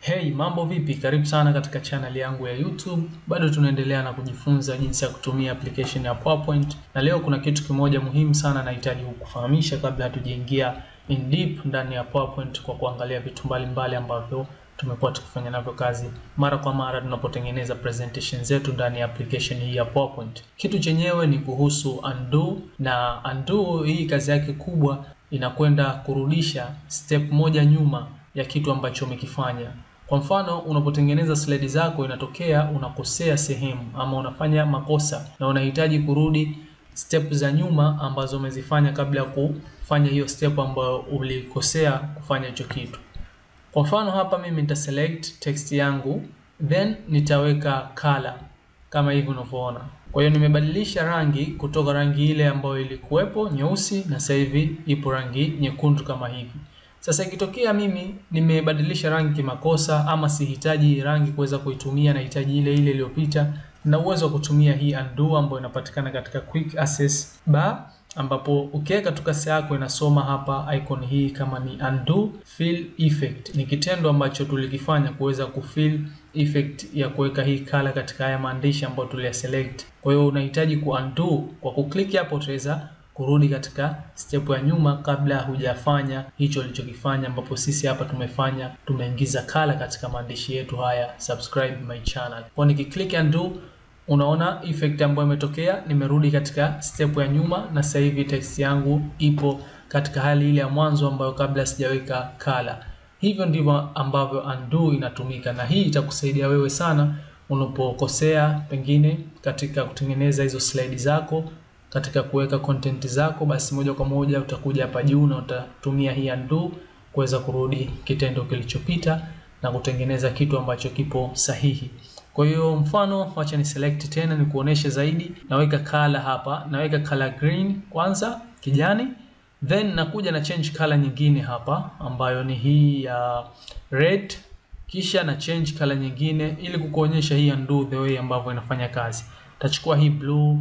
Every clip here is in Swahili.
Hey, mambo vipi? Karibu sana katika channel yangu ya YouTube. Bado tunaendelea na kujifunza jinsi ya kutumia application ya PowerPoint. Na leo kuna kitu kimoja muhimu sana nahitaji kukufahamisha kabla hatujaingia in deep ndani ya PowerPoint kwa kuangalia vitu mbalimbali ambavyo tumekuwa tukifanya navyo kazi mara kwa mara tunapotengeneza presentation zetu ndani ya application hii ya PowerPoint. Kitu chenyewe ni kuhusu undo, na undo hii kazi yake kubwa inakwenda kurudisha step moja nyuma ya kitu ambacho umekifanya. Kwa mfano, unapotengeneza slide zako inatokea unakosea sehemu ama unafanya makosa na unahitaji kurudi step za nyuma ambazo umezifanya kabla ya kufanya hiyo step ambayo ulikosea kufanya hicho kitu. Kwa mfano hapa mimi nita select text yangu, then nitaweka color kama hivi unavyoona. Kwa hiyo nimebadilisha rangi kutoka rangi ile ambayo ilikuwepo nyeusi na sasa hivi ipo rangi nyekundu kama hivi. Sasa ikitokea mimi nimebadilisha rangi kimakosa ama sihitaji rangi kuweza kuitumia, nahitaji ile ile iliyopita, na uwezo wa kutumia hii undo ambayo inapatikana katika quick access bar, ambapo ukiweka tu kasi yako inasoma hapa icon hii kama ni undo fill effect. Ni kitendo ambacho tulikifanya kuweza kufill effect ya kuweka hii color katika haya maandishi ambayo tulia select. Kwa hiyo unahitaji undo kwa kuklik hapo, utaweza kurudi katika step ya nyuma kabla hujafanya hicho ulichokifanya, ambapo sisi hapa tumeingiza color katika maandishi yetu haya subscribe my channel. Kwa nikiklik undo, unaona effect ambayo imetokea, nimerudi katika step ya nyuma na sasa hivi text yangu ipo katika hali ile ya mwanzo ambayo kabla sijaweka color. Hivyo ndivyo ambavyo undo inatumika, na hii itakusaidia wewe sana unapokosea pengine katika kutengeneza hizo slide zako, katika kuweka content zako. Basi moja kwa moja utakuja hapa juu na utatumia hii undo kuweza kurudi kitendo kilichopita na kutengeneza kitu ambacho kipo sahihi. Kwa hiyo mfano, acha ni select tena ni kuoneshe zaidi. Naweka color hapa, naweka color green kwanza, kijani, then nakuja na change color nyingine hapa ambayo ni hii ya red, kisha na change color nyingine ili kukuonyesha hii undo the way ambavyo inafanya kazi. Nitachukua hii blue,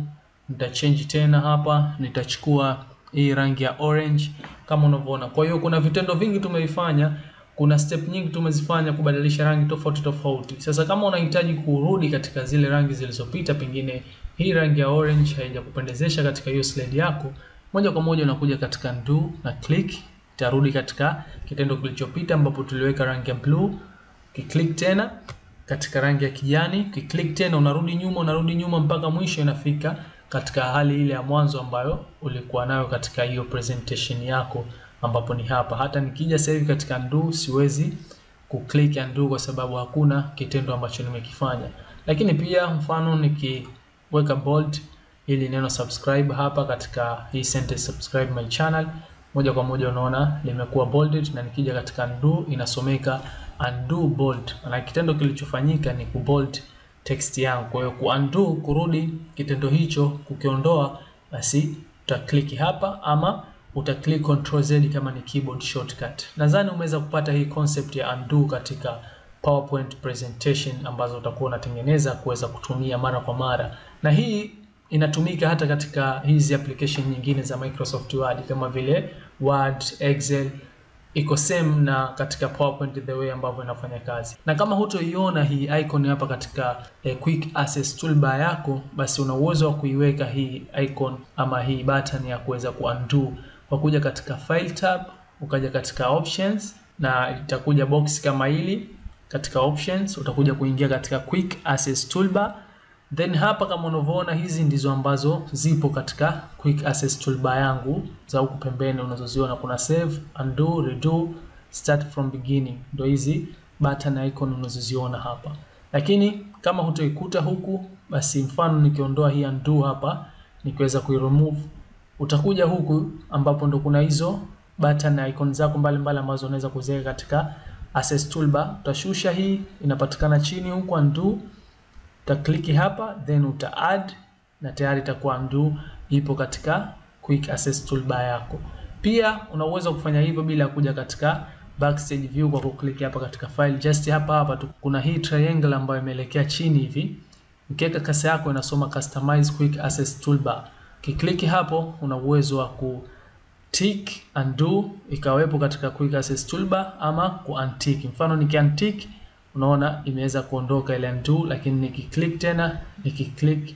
nitachange tena hapa, nitachukua hii rangi ya orange kama unavyoona. Kwa hiyo kuna vitendo vingi tumeifanya, kuna step nyingi tumezifanya kubadilisha rangi tofauti tofauti. Sasa kama unahitaji kurudi katika zile rangi zilizopita, pengine hii rangi ya orange haijakupendezesha katika hiyo slide yako, moja kwa moja unakuja katika undo na click, itarudi katika kitendo kilichopita ambapo tuliweka rangi ya blue. Ukiklik tena katika rangi ya kijani, ukiklik tena unarudi nyuma mpaka mwisho inafika katika hali ile ya mwanzo ambayo ulikuwa nayo katika hiyo presentation yako, ambapo ni hapa. Hata nikija sasa hivi katika undo siwezi kuclick undo kwa sababu hakuna kitendo ambacho nimekifanya. Lakini pia mfano nikiweka bold ili neno subscribe hapa katika hii sentence subscribe my channel, moja kwa moja unaona limekuwa bolded, na nikija katika undo inasomeka undo bold, na kitendo kilichofanyika ni kubold text yangu. Kwa hiyo undo, kurudi kitendo hicho, kukiondoa, basi utaklik hapa ama utaklik Ctrl+z kama ni keyboard shortcut. Nadhani umeweza kupata hii concept ya undo katika PowerPoint presentation ambazo utakuwa unatengeneza kuweza kutumia mara kwa mara, na hii inatumika hata katika hizi application nyingine za Microsoft Word kama vile Word, Excel, iko same na katika PowerPoint the way ambavyo inafanya kazi. Na kama hutoiona hii icon hapa katika quick access toolbar yako, basi una uwezo wa kuiweka hii icon ama hii button ya kuweza kuundo kwa kuja katika file tab, ukaja katika options, na itakuja box kama hili. Katika options utakuja kuingia katika quick access toolbar, then hapa kama unavyoona hizi ndizo ambazo zipo katika quick access toolbar yangu za huku pembeni unazoziona, kuna save, undo, redo, start from beginning. Ndio hizi button icon unazoziona hapa. Lakini kama hutoikuta huku, basi mfano nikiondoa hii undo hapa, nikiweza kuiremove, utakuja huku ambapo ndo kuna hizo button icon zako mbalimbali ambazo unaweza kuziweka katika access toolbar. Utashusha hii, inapatikana chini huku undo, utaklik hapa, then uta add, na tayari itakuwa undo ipo katika quick access toolbar yako. Pia unaweza kufanya hivyo bila kuja katika backstage view kwa kuklik hapa katika file. Just hapa tu kuna hii triangle ambayo imeelekea chini hivi, ukiweka kasi yako inasoma customize quick access toolbar. Ukiklik hapo una uwezo wa ku tick undo ikawepo katika quick access toolbar ama ku untick. Mfano niki untick unaona imeweza kuondoka ile undo, lakini nikiclick tena, nikiclick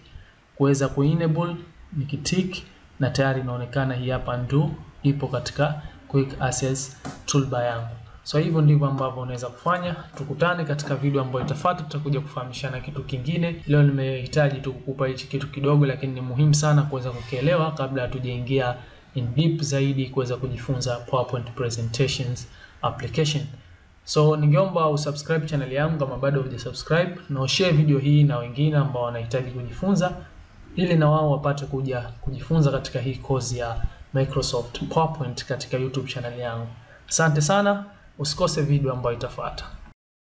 kuweza kuenable, nikitick na tayari inaonekana hii hapa undo ipo katika quick access toolbar yangu. So hivyo ndivyo ambavyo unaweza kufanya. Tukutane katika video ambayo itafuata, tutakuja kufahamishana kitu kingine. Leo nimehitaji tu kukupa hichi kitu kidogo, lakini ni muhimu sana kuweza kukielewa kabla hatujaingia in deep zaidi kuweza kujifunza PowerPoint presentations application. So ningeomba usubscribe channel yangu kama bado hujasubscribe, na ushare video hii na wengine ambao wanahitaji kujifunza, ili na wao wapate kuja kujifunza katika hii course ya Microsoft PowerPoint katika YouTube channel yangu. Asante sana, usikose video ambayo itafuata.